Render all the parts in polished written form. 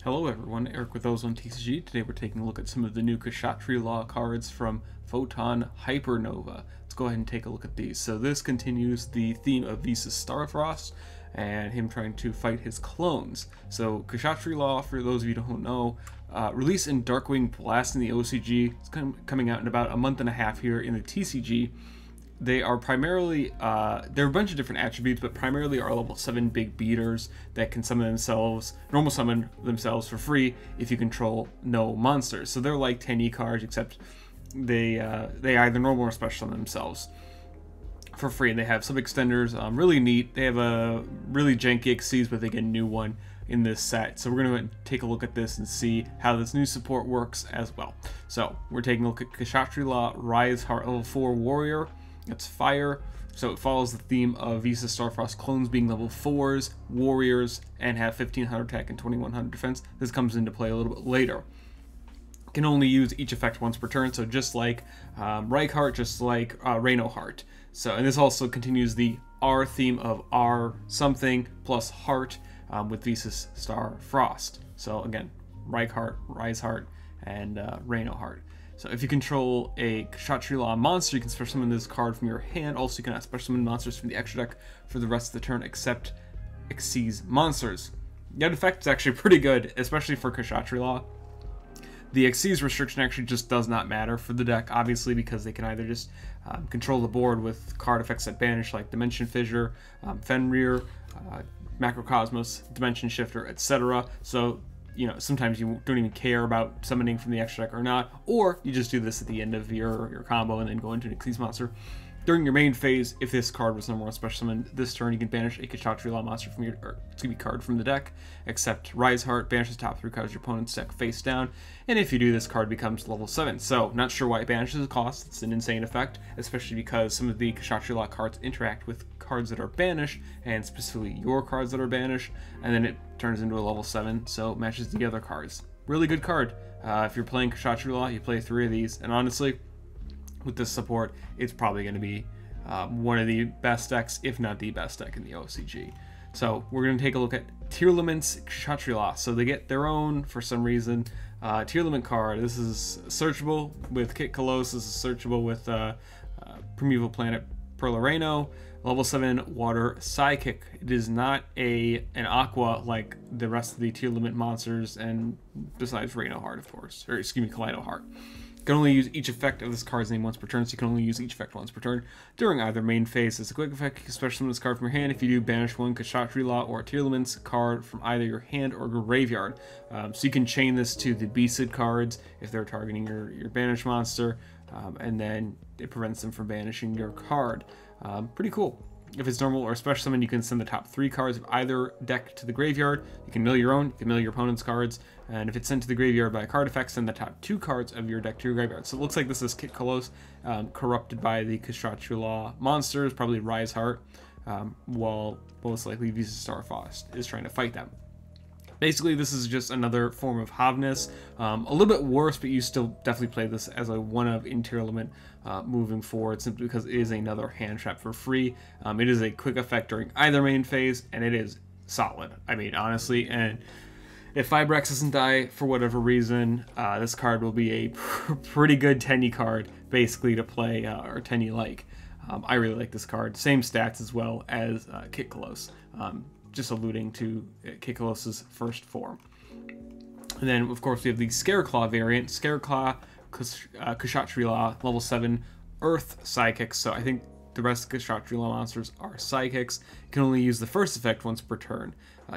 Hello everyone, Eric with OzoneTCG. Today we're taking a look at some of the new Kshatri-La cards from Photon Hypernova. Let's go ahead and take a look at these. So this continues the theme of Visas Starfrost and him trying to fight his clones. So Kshatri-La, for those of you who don't know, released in Darkwing Blast in the OCG. It's coming out in about a month and a half here in the TCG. They are primarily, there are a bunch of different attributes, but primarily are level 7 big beaters that can normal summon themselves for free if you control no monsters. So they're like 10E cards, except they either normal or special summon themselves for free. And they have some extenders, really neat. They have a really janky Xyz, but they get a new one in this set. So we're going to take a look at this and see how this new support works as well. So we're taking a look at Kshatri-La Rise Heart level 4 Warrior. It's fire, so it follows the theme of Visas Starfrost clones being level 4s, warriors, and have 1500 attack and 2100 defense. This comes into play a little bit later. Can only use each effect once per turn, so just like Reichheart, just like Renoheart. So, and this also continues the R theme of R something plus heart with Visas Starfrost. So again, Reichheart, Riseheart, and Renoheart. So if you control a Kshatri-La monster, you can special summon this card from your hand. Also, you can special summon monsters from the extra deck for the rest of the turn, except Xyz monsters. That effect is actually pretty good, especially for Kshatri-La. The Xyz restriction actually just does not matter for the deck, obviously, because they can either just control the board with card effects that banish, like Dimension Fissure, Fenrir, Macrocosmos, Dimension Shifter, etc. So, you know, sometimes you don't even care about summoning from the extra deck or not, or you just do this at the end of your combo and then go into an Xyz monster. During your main phase, if this card was number one special summon this turn, you can banish a Kshatri-La monster from your card from the deck, except Riseheart banishes top 3 cards of your opponent's deck face down, and if you do, this card becomes level 7. So, not sure why it banishes the cost. It's an insane effect, especially because some of the Kshatri-La cards interact with cards that are banished, and specifically your cards that are banished, and then it turns into a level 7, so it matches the other cards. Really good card. If you're playing Kshatri-La, you play 3 of these, and honestly, with this support, it's probably going to be one of the best decks, if not the best deck in the OCG. So we're going to take a look at Tearlament's Kshatri-La. So they get their own, for some reason, Tearlament card. This is searchable with Kit Kalos. This is searchable with Primeval Planet Perlareno. Level 7 Water Psychic. It is not an Aqua like the rest of the Tearlament monsters, and besides Renoheart, of course. Or excuse me, Kaleidoheart. You can only use each effect of this card's name once per turn, so you can only use each effect once per turn during either main phase. As a quick effect, you can special summon this card from your hand. If you do, banish one Kshatri-La or Tearlament's card from either your hand or graveyard. So you can chain this to the Beasted cards if they're targeting your banished monster, and then it prevents them from banishing your card. Pretty cool. If it's normal or special summon, you can send the top 3 cards of either deck to the graveyard. You can mill your own, you can mill your opponent's cards, and if it's sent to the graveyard by a card effect, send the top 2 cards of your deck to your graveyard. So it looks like this is Kit Kalos, corrupted by the Kshatri-La monsters, probably Riseheart, while most likely Visas Starfrost is trying to fight them. Basically, this is just another form of Havness. A little bit worse, but you still definitely play this as a one-of in Tearlament moving forward, simply because it is another hand trap for free. It is a quick effect during either main phase, and it is solid. I mean, honestly, and if Vibrex doesn't die for whatever reason, this card will be a pretty good 10E card, basically, to play, or 10E like. I really like this card. Same stats as well as Kit Kalos. Just alluding to Kit Kalos' first form. And then, of course, we have the Scareclaw variant. Scareclaw, Kshatri-La, level 7, Earth Psychics. So I think the rest of Kshatri-La monsters are Psychics. You can only use the first effect once per turn.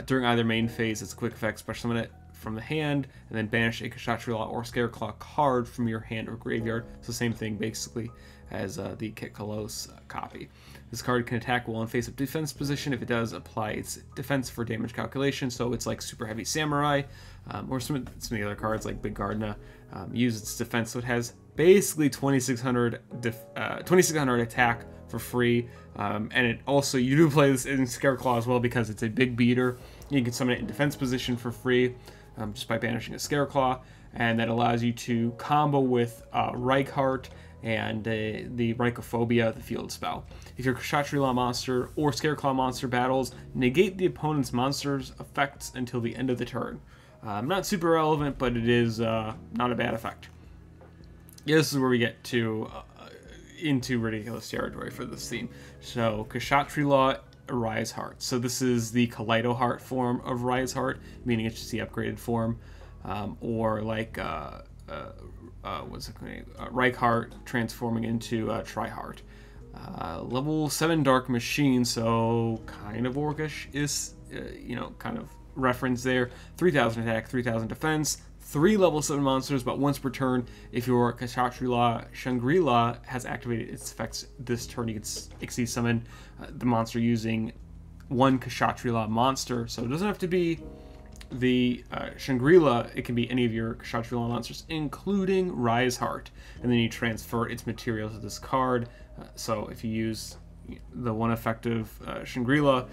During either main phase, it's a quick effect, special summon it from the hand, and then banish a Kshatri-La or Scareclaw card from your hand or graveyard. So same thing, basically, as the Kit Kalos copy. This card can attack while in face-up defense position. If it does, apply its defense for damage calculation. So it's like Super Heavy Samurai, or some of the other cards like Big Gardna use its defense. So it has basically 2600 attack for free, and it also, you do play this in Scareclaw as well because it's a big beater. You can summon it in defense position for free just by banishing a Scareclaw, and that allows you to combo with Reichheart and the Reichophobia, the field spell. If your Kshatri-La monster or Scareclaw monster battles, negate the opponent's monster's effects until the end of the turn. Not super relevant, but it is not a bad effect. Yeah, this is where we get to into ridiculous territory for this theme. So Kshatri-La, Rise Heart. So this is the Kaleido Heart form of Rise Heart, meaning it's just the upgraded form, or like what's it called? Reich Heart transforming into Tri-Heart. Level 7 Dark Machine, so kind of orcish is, kind of reference there. 3,000 attack, 3,000 defense, 3 level 7 monsters, but once per turn, if your Kshatri-La Shangri-La has activated its effects this turn, you can exceed summon the monster using 1 Kshatri-La monster. So it doesn't have to be the Shangri-La, it can be any of your Kshatri-La monsters, including Rise Heart. And then you transfer its material to this card. So if you use the one effective Shangri-La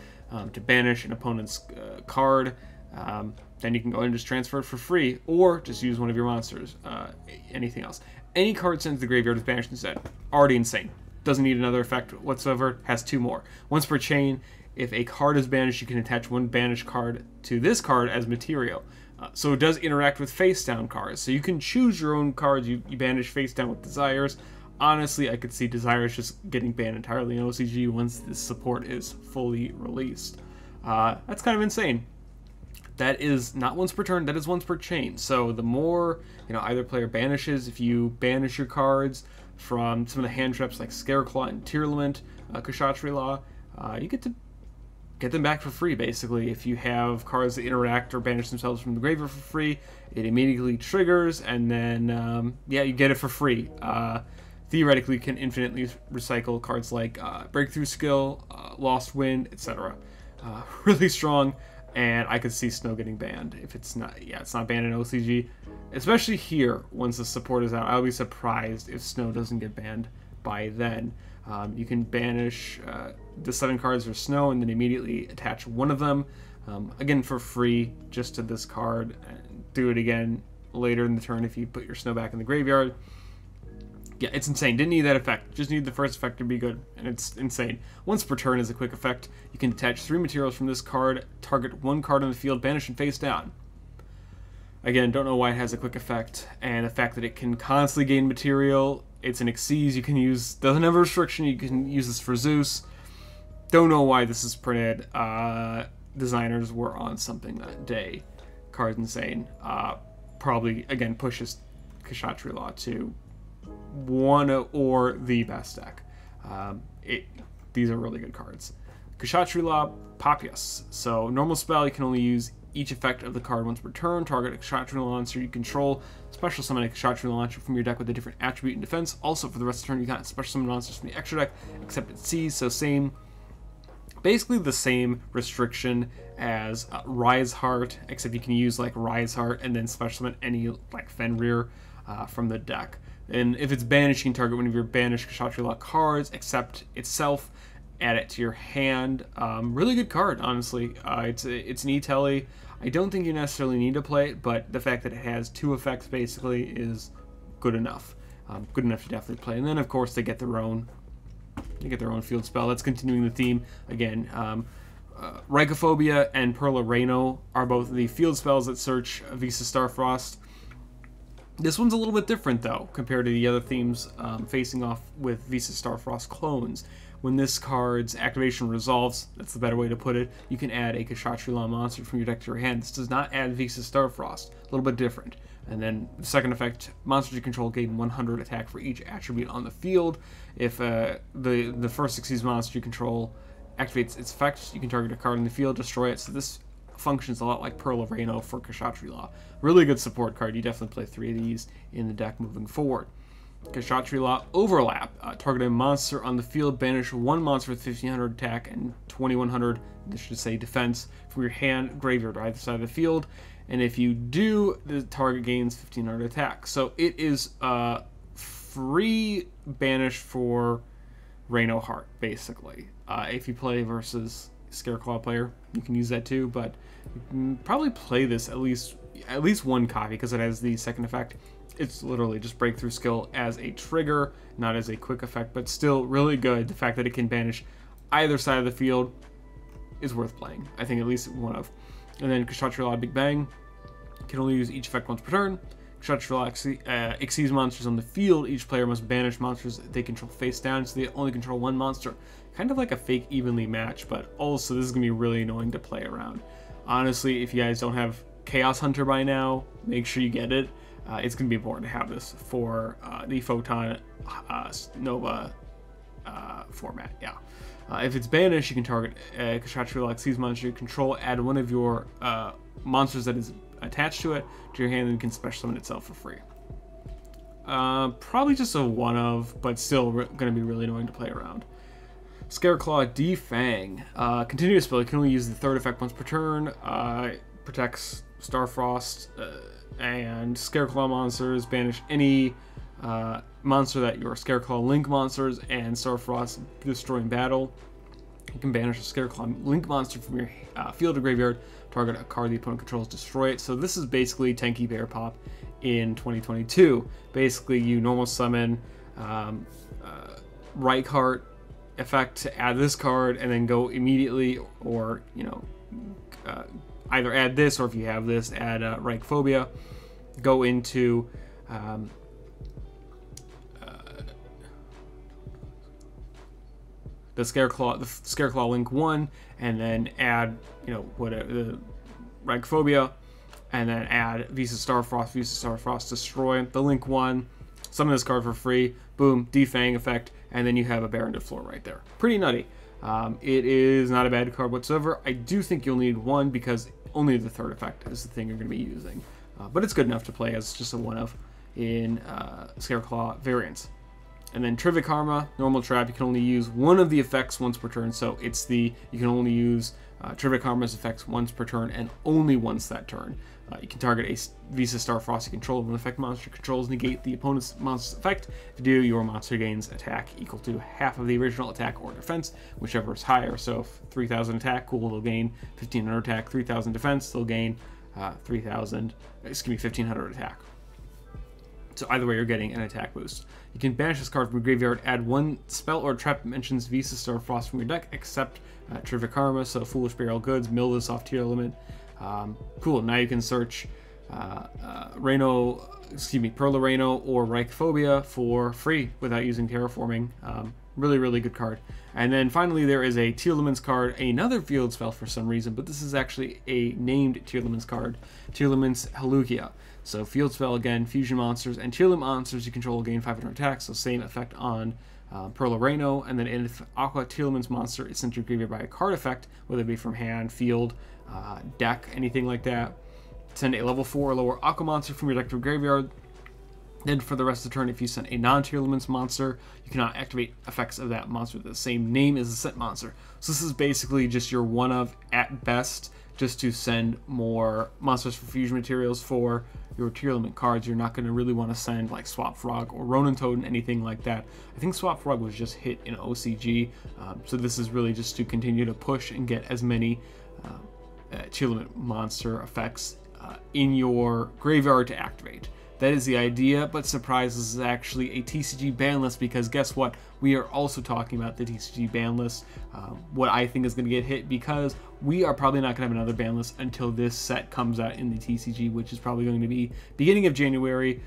to banish an opponent's card, then you can go ahead and just transfer it for free, or just use one of your monsters, anything else. Any card sent to the graveyard is banished instead. Already insane. Doesn't need another effect whatsoever, has 2 more. Once per chain, if a card is banished, you can attach 1 banished card to this card as material. So it does interact with face-down cards. So you can choose your own cards you banish face-down with Desires. Honestly, I could see Desires just getting banned entirely in OCG once this support is fully released. That's kind of insane. That is not once per turn, that is once per chain. So the more, either player banishes, if you banish your cards from some of the hand traps like Scareclaw and Tearlament, Kshatri-La, you get to get them back for free, basically. If you have cards that interact or banish themselves from the graveyard for free, it immediately triggers, and then, you get it for free. Theoretically, can infinitely recycle cards like Breakthrough Skill, Lost Wind, etc. Really strong, and I could see Snow getting banned if it's not. Yeah, it's not banned in OCG, especially here once the support is out. I'll be surprised if Snow doesn't get banned by then. You can banish the 7 cards for Snow and then immediately attach one of them, again for free, just to this card, and do it again later in the turn if you put your Snow back in the graveyard. Yeah, it's insane. Didn't need that effect. Just need the first effect to be good, and it's insane. Once per turn is a quick effect. You can attach 3 materials from this card, target 1 card on the field, banish and face down. Again, don't know why it has a quick effect, and the fact that it can constantly gain material. It's an Xyz you can use. Doesn't have a restriction. You can use this for Zeus. Don't know why this is printed. Designers were on something that day. Card's insane. Probably, again, pushes Kshatri-La to one or the best deck. These are really good cards. Kshatri-La Papias. So normal spell, you can only use each effect of the card once per turn. Target a Kshatri-La monster you control. Special summon a Kshatri-La monster from your deck with a different attribute and defense. Also, for the rest of the turn, you can't special summon monsters from the extra deck, except it sees. So basically the same restriction as Rise Heart, except you can use like Rise Heart and then special summon any like Fenrir from the deck. And if it's banished, you can target one of your banished Kshatri-La cards, except itself, add it to your hand. Really good card, honestly. It's an E-Telly. I don't think you necessarily need to play it, but the fact that it has 2 effects basically is good enough. Good enough to definitely play. And then, of course, they get their own field spell. That's continuing the theme. Again, Rhycophobia and Perla Reno are both the field spells that search Visa Starfrost. This one's a little bit different, though, compared to the other themes facing off with Visa Starfrost clones. When this card's activation resolves, that's the better way to put it, you can add a Kshatri-La monster from your deck to your hand. This does not add Visa Starfrost. A little bit different. And then the second effect, monsters you control gain 100 attack for each attribute on the field. If the first Xyz monster you control activates its effect, you can target a card in the field, destroy it. So this functions a lot like Perla Reno for Kshatri-La. Really good support card. You definitely play 3 of these in the deck moving forward. Kshatri-La Overlap. Target a monster on the field, banish 1 monster with 1500 attack and 2100, this should say defense, from your hand, graveyard, or either side of the field. And if you do, the target gains 1500 attack. So it is free banish for Reno Heart, basically. If you play versus Scareclaw player, you can use that too, but you can probably play this at least 1 copy because it has the second effect. It's literally just Breakthrough Skill as a trigger, not as a quick effect, but still really good. The fact that it can banish either side of the field is worth playing. I think at least one of. And then Kshatri-La Big Bang. You can only use each effect once per turn. Kshatri-La exceeds monsters on the field. Each player must banish monsters they control face down, so they only control one monster. Kind of like a fake evenly match, but also this is going to be really annoying to play around. Honestly, if you guys don't have Chaos Hunter by now, make sure you get it. It's going to be important to have this for the Photon Nova format. Yeah. If it's banished, you can target Kshatri-La exceeds monster you control, add one of your monsters that is attached to it to your hand, and can special summon itself for free. Probably just a one of, but still going to be really annoying to play around. Scareclaw Defang. Continuous spell. You can only use the third effect once per turn. Protects Starfrost and Scareclaw monsters. Banish any monster that your Scareclaw Link monsters and Starfrost destroy in battle. You can banish a Scareclaw Link monster from your field or graveyard. Target a card the opponent controls, destroy it. So this is basically Tanky Bear Pop in 2022. Basically, you normal summon Reichart effect to add this card, and then go immediately, or either add this, or if you have this, add Reichphobia. Go into the Scareclaw Link 1, and then add, whatever, the Reichphobia, and then add Visa Starfrost, destroy the Link 1, summon this card for free, boom, Defang effect, and then you have a Baron to floor right there. Pretty nutty. It is not a bad card whatsoever. I do think you'll need one, because only the third effect is the thing you're going to be using. But it's good enough to play as just a one-of in Scareclaw variants. And then Trivet Karma, normal trap, you can only use one of the effects once per turn, so you can only use Trivet Karma's effects once per turn, and only once that turn. You can target a Visa Starfrost you control. When effect monster controls negate the opponent's monster's effect. If you do, your monster gains attack equal to half of the original attack or defense, whichever is higher. So if 3,000 attack, cool, they'll gain 1,500 attack. 3,000 defense, they'll gain 1,500 attack. So either way, you're getting an attack boost. You can banish this card from your graveyard, add one spell or trap that mentions Visa Starfrost from your deck, except Trivet Karma, so Foolish Burial Goods, mill this off tier limit. Cool, now you can search Perla Reno or Reichphobia for free without using terraforming. Really, really good card. And then finally, there is a Tearlaments card, another field spell for some reason, but this is actually a named Tearlaments card, Tearlaments Halukia. So field spell again, fusion monsters and Tearlament monsters you control gain 500 attack, so same effect on Perla Reno. And then if Aqua Tearlaments monster is sent to your graveyard by a card effect, whether it be from hand, field, deck, anything like that, send a level 4 or lower Aqua monster from your deck to a graveyard. Then for the rest of the turn, if you send a non-Tearlaments monster, you cannot activate effects of that monster with the same name as the sent monster. So this is basically just your one of, at best, just to send more monsters for fusion materials for your Tearlament cards. You're not going to really want to send like Swap Frog or Ronin Toad and anything like that. I think Swap Frog was just hit in OCG, so this is really just to continue to push and get as many Tearlament monster effects in your graveyard to activate. That is the idea, but surprise, this is actually a TCG ban list, because guess what? We are also talking about the TCG ban list, what I think is going to get hit, because we are probably not going to have another ban list until this set comes out in the TCG, which is probably going to be beginning of January,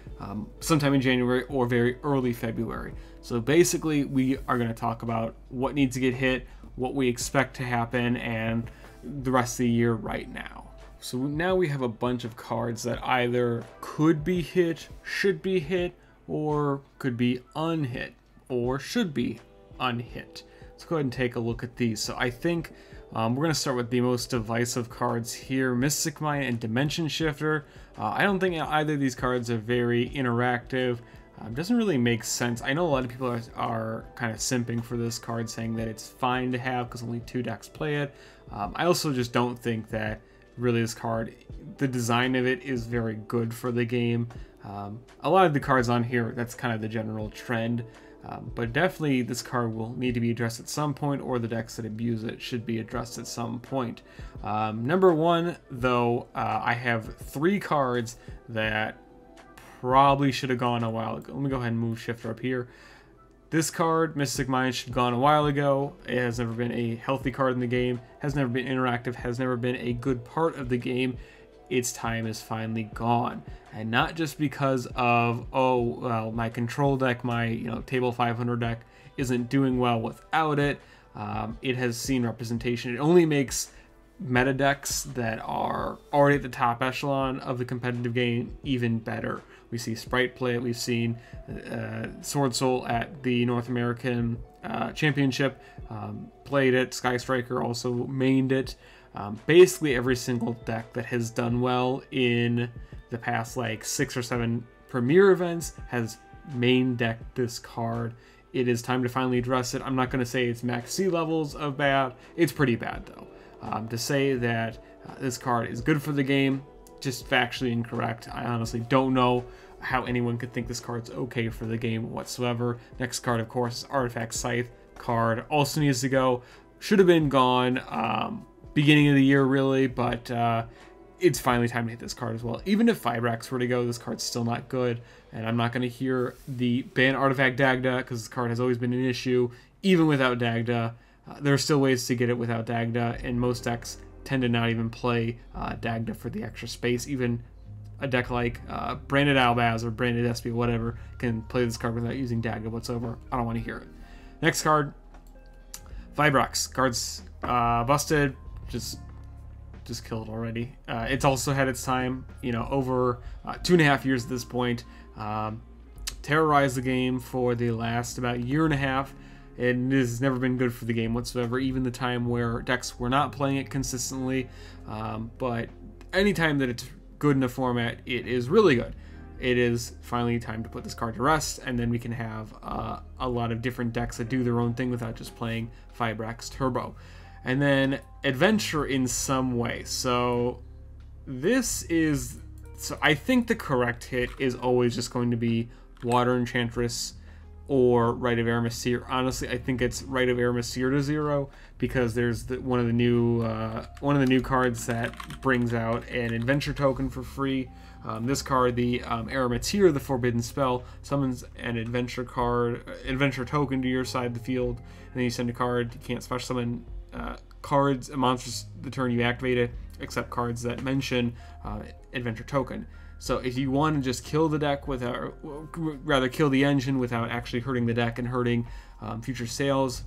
sometime in January or very early February. So basically, we are going to talk about what needs to get hit, what we expect to happen, and the rest of the year right now. So now we have a bunch of cards that either could be hit, should be hit, or could be unhit, or should be unhit. Let's go ahead and take a look at these. So I think we're going to start with the most divisive cards here, Mystic Mine and Dimension Shifter. I don't think either of these cards are very interactive. Doesn't really make sense. I know a lot of people are kind of simping for this card, saying that it's fine to have because only 2 decks play it. I also just don't think that really this card, the design of it is very good for the game. A lot of the cards on here, that's kind of the general trend, but definitely this card will need to be addressed at some point, or the decks that abuse it should be addressed at some point. Number one, though, I have 3 cards that probably should have gone a while ago. Let me go ahead and move Shifter up here. This card, Mystic Mine, should have gone a while ago. It has never been a healthy card in the game, has never been interactive, has never been a good part of the game. its time is finally gone. And not just because of, oh, well, my control deck, my table 500 deck isn't doing well without it. It has seen representation. It only makes meta decks that are already at the top echelon of the competitive game even better. We see Sprite play it. We've seen Sword Soul at the North American Championship played it. Sky Striker also mained it. Basically every single deck that has done well in the past like 6 or 7 premier events has main decked this card. It is time to finally address it. I'm not going to say it's max C levels of bad. It's pretty bad though. To say that this card is good for the game, just factually incorrect. I honestly don't know how anyone could think this card's okay for the game whatsoever. Next card, of course, is Artifact Scythe card. Also needs to go. Should have been gone beginning of the year, really, but it's finally time to hit this card as well. Even if Fibrax were to go, this card's still not good, and I'm not going to hear the ban Artifact Dagda, because this card has always been an issue, even without Dagda. There are still ways to get it without Dagda, and most decks tend to not even play Dagda for the extra space. Even a deck like Branded Albaz or Branded Espia, whatever, can play this card without using Dagda whatsoever. I don't want to hear it. Next card, Fibrax. Card's busted, just killed already. It's also had its time, over 2.5 years at this point. Terrorized the game for the last about year and a half. And it has never been good for the game whatsoever, even the time where decks were not playing it consistently. But anytime that it's good in a format, it is really good. It is finally time to put this card to rest, and then we can have a lot of different decks that do their own thing without just playing Fibrax Turbo. And then Adventure in some way. So I think the correct hit is always just going to be Water Enchantress or Rite of Aramesir. Honestly, I think it's Rite of Aramesir to 0 because there's one of the new cards that brings out an adventure token for free. This card, the Aramesir, the Forbidden Spell, summons an adventure token to your side of the field, and then you send a card. You can't special summon cards, monsters the turn you activate it, except cards that mention adventure token. So if you want to just kill the deck kill the engine without actually hurting the deck and hurting future sales,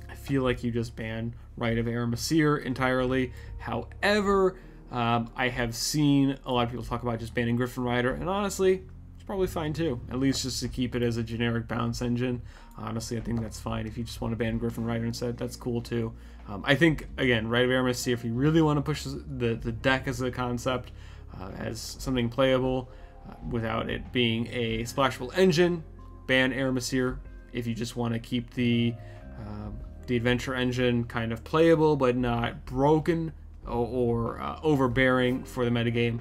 I feel like you just ban Rite of Aramesir entirely. However, I have seen a lot of people talk about just banning Griffin Rider, and honestly, it's probably fine too. At least just to keep it as a generic bounce engine. Honestly, I think that's fine. If you just want to ban Griffin Rider instead, that's cool too. I think, again, Rite of Aramesir, if you really want to push the deck as a concept, as something playable without it being a splashable engine, ban Aramesir. If you just want to keep the adventure engine kind of playable but not broken or overbearing for the metagame,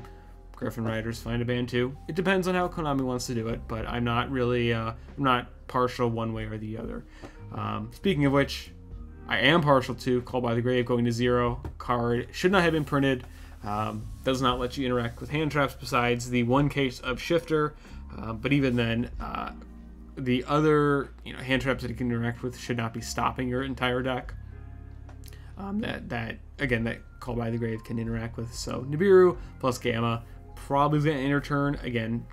Griffin Rider's fine to ban too. It depends on how Konami wants to do it, but I'm not really I'm not partial one way or the other. Speaking of which, I am partial to Call by the Grave going to 0. Card should not have been printed. Does not let you interact with hand traps besides the one case of Shifter, but even then, the other hand traps that you can interact with should not be stopping your entire deck. That Call by the Grave can interact with. So Nibiru plus Gamma probably going to enter turn. Again,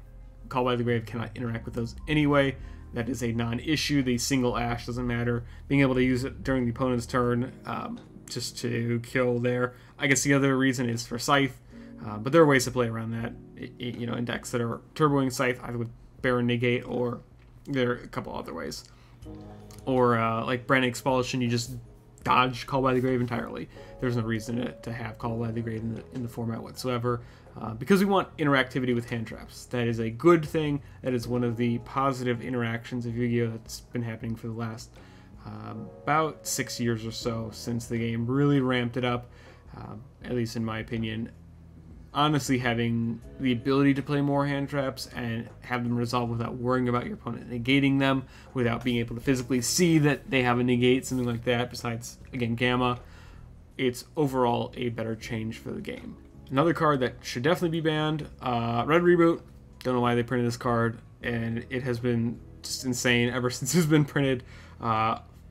Call by the Grave cannot interact with those anyway. That is a non-issue. The single Ash doesn't matter. Being able to use it during the opponent's turn just to kill there. I guess the other reason is for Scythe, but there are ways to play around that. In decks that are turboing Scythe, either with Baron Negate, or there are a couple other ways. Or like Brand Expulsion, you just dodge Call by the Grave entirely. There's no reason to have Call by the Grave in the format whatsoever, because we want interactivity with hand traps. That is a good thing. That is one of the positive interactions of Yugioh that's been happening for the last about 6 years or so since the game really ramped it up, at least in my opinion. Honestly, having the ability to play more hand traps and have them resolve without worrying about your opponent negating them, without being able to physically see that they have a negate, something like that, besides, again, Gamma, it's overall a better change for the game. Another card that should definitely be banned, Red Reboot. Don't know why they printed this card, and it has been just insane ever since it's been printed.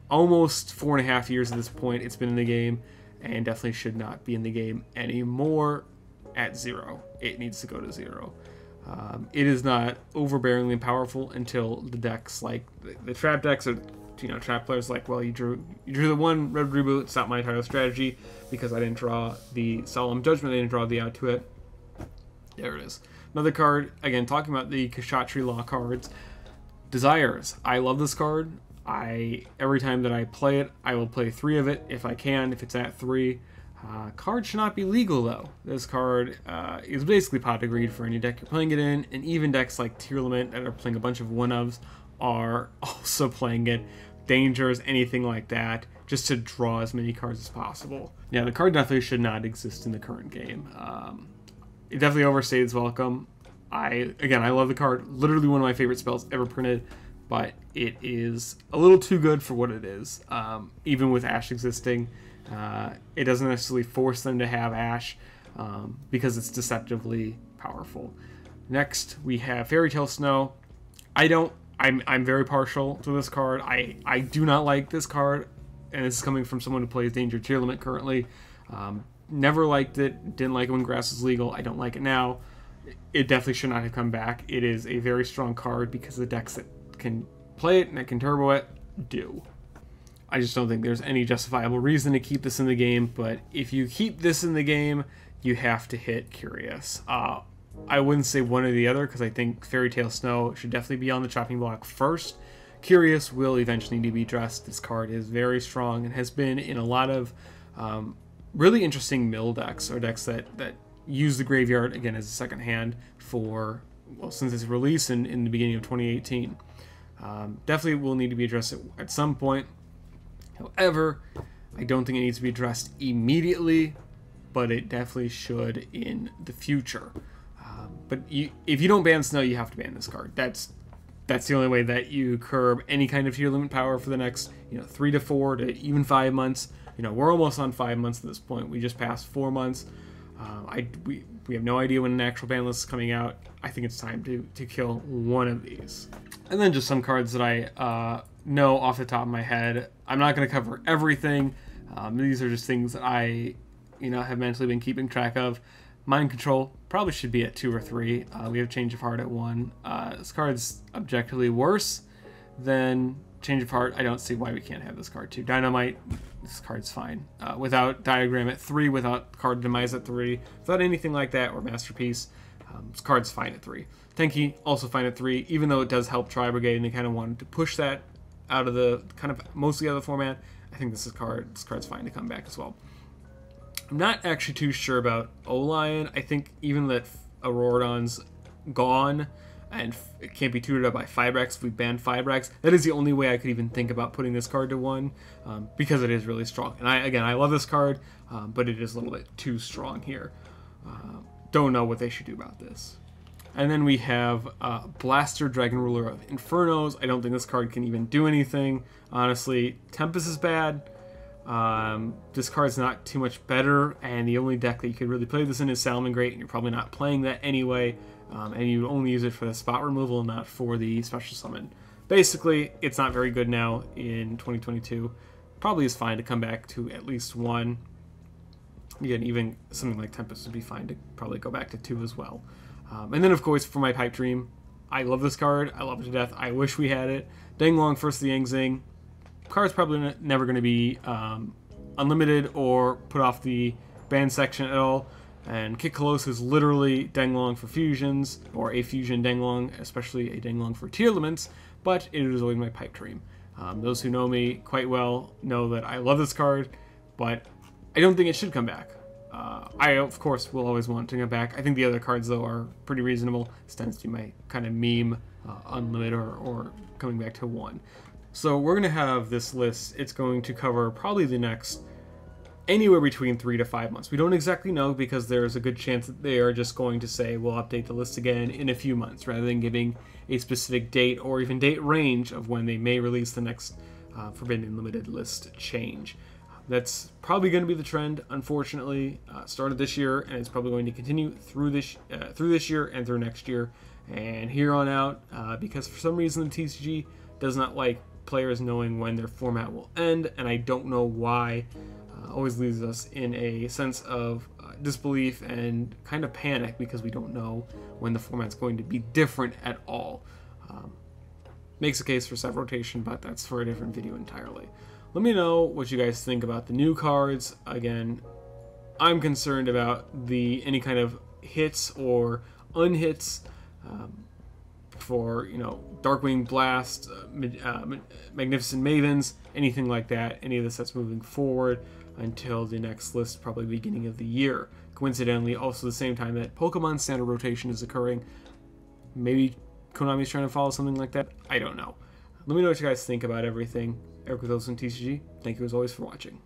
Almost 4.5 years at this point it's been in the game, and definitely should not be in the game anymore. at 0. It needs to go to 0. It is not overbearingly powerful until the decks like the trap decks are, trap players like, well, you drew the one red reboot. It's not my entire strategy because I didn't draw the Solemn Judgment. I didn't draw the out to it. There it is. Another card, again, talking about the Kshatri-La cards. Desires. I love this card. Every time that I play it, I will play 3 of it if I can, if it's at 3. Card should not be legal, though. This card is basically pot of greed for any deck you're playing it in, and even decks like Tearlament that are playing a bunch of 1-ofs are also playing it. Dangers, anything like that, just to draw as many cards as possible. Yeah, the card definitely should not exist in the current game. It definitely overstayed its welcome. I love the card. Literally one of my favorite spells ever printed, but it is a little too good for what it is. Even with Ash existing, it doesn't necessarily force them to have Ash because it's deceptively powerful. Next, we have Fairy Tale Snow. I'm very partial to this card. I do not like this card, and this is coming from someone who plays Danger Tearlament currently. Never liked it. Didn't like it when grass was legal. I don't like it now. It definitely should not have come back. It is a very strong card because the decks that can play it and that can turbo it do. I just don't think there's any justifiable reason to keep this in the game, but if you keep this in the game, you have to hit Curious. I wouldn't say one or the other because I think Fairy Tale Snow should definitely be on the chopping block first. Curious will eventually need to be addressed. This card is very strong and has been in a lot of really interesting mill decks, or decks that use the graveyard again as a second hand for, well, since its release in the beginning of 2018. Definitely will need to be addressed at some point. However, I don't think it needs to be addressed immediately, but it definitely should in the future. But if you don't ban Snow, you have to ban this card. That's the only way that you curb any kind of tier limit power for the next 3 to 4 to even 5 months. We're almost on 5 months at this point. We just passed 4 months. We have no idea when an actual ban list is coming out. I think it's time to kill one of these. And then just some cards that I know off the top of my head. I'm not going to cover everything. These are just things that I have mentally been keeping track of. Mind Control probably should be at 2 or 3. We have Change of Heart at 1. This card's objectively worse than Change of Heart. I don't see why we can't have this card too. Dynamite, this card's fine. Without Diagram at 3, without Card Demise at 3, without anything like that, or Masterpiece, this card's fine at 3. Tenki, also fine at 3, even though it does help Tri-Brigade, and they kind of wanted to push that out of the, mostly out of the format. I think this card's fine to come back as well. I'm not actually too sure about O-Lion. I think even that Auroradon's gone and it can't be tutored up by Fibrax if we ban Fibrax. That is the only way I could even think about putting this card to 1 because it is really strong. And I love this card, but it is a little bit too strong here. Don't know what they should do about this. And then we have Blaster, Dragon Ruler of Infernos. I don't think this card can even do anything. Honestly, Tempest is bad. This card's not too much better, and the only deck that you could really play this in is Salamangreat, and you're probably not playing that anyway, and you only use it for the spot removal, not for the special summon. Basically, it's not very good now in 2022. Probably is fine to come back to at least 1. Again, even something like Tempest would be fine to probably go back to 2 as well. And then, of course, for my Pipe Dream, I love this card. I love it to death. I wish we had it. Danglong first the Yang Zing. Card's probably never going to be unlimited or put off the ban section at all. And Kit Kalos is literally Danglong for fusions, or a fusion Danglong, especially a Danglong for tier limits, but it is always my Pipe Dream. Those who know me quite well know that I love this card, but I don't think it should come back. I, of course, will always want to come back. I think the other cards, though, are pretty reasonable. This tends to be my kind of meme unlimited or coming back to 1. So we're going to have this list. It's going to cover probably the next anywhere between 3 to 5 months. We don't exactly know because there's a good chance that they are just going to say we'll update the list again in a few months rather than giving a specific date or even date range of when they may release the next Forbidden Limited list change. That's probably going to be the trend, unfortunately. Started this year, and it's probably going to continue through this year and through next year and here on out because for some reason the TCG does not like players knowing when their format will end, and I don't know why. always leaves us in a sense of disbelief and kind of panic because we don't know when the format's going to be different at all. Makes a case for set rotation, but that's for a different video entirely. Let me know what you guys think about the new cards. Again, I'm concerned about any kind of hits or unhits for, Darkwing Blast, Magnificent Mavens, anything like that, any of the sets moving forward until the next list, probably beginning of the year. Coincidentally, also the same time that Pokemon standard rotation is occurring. Maybe Konami's trying to follow something like that. I don't know. Let me know what you guys think about everything. Eric with OzoneTCG. Thank you as always for watching.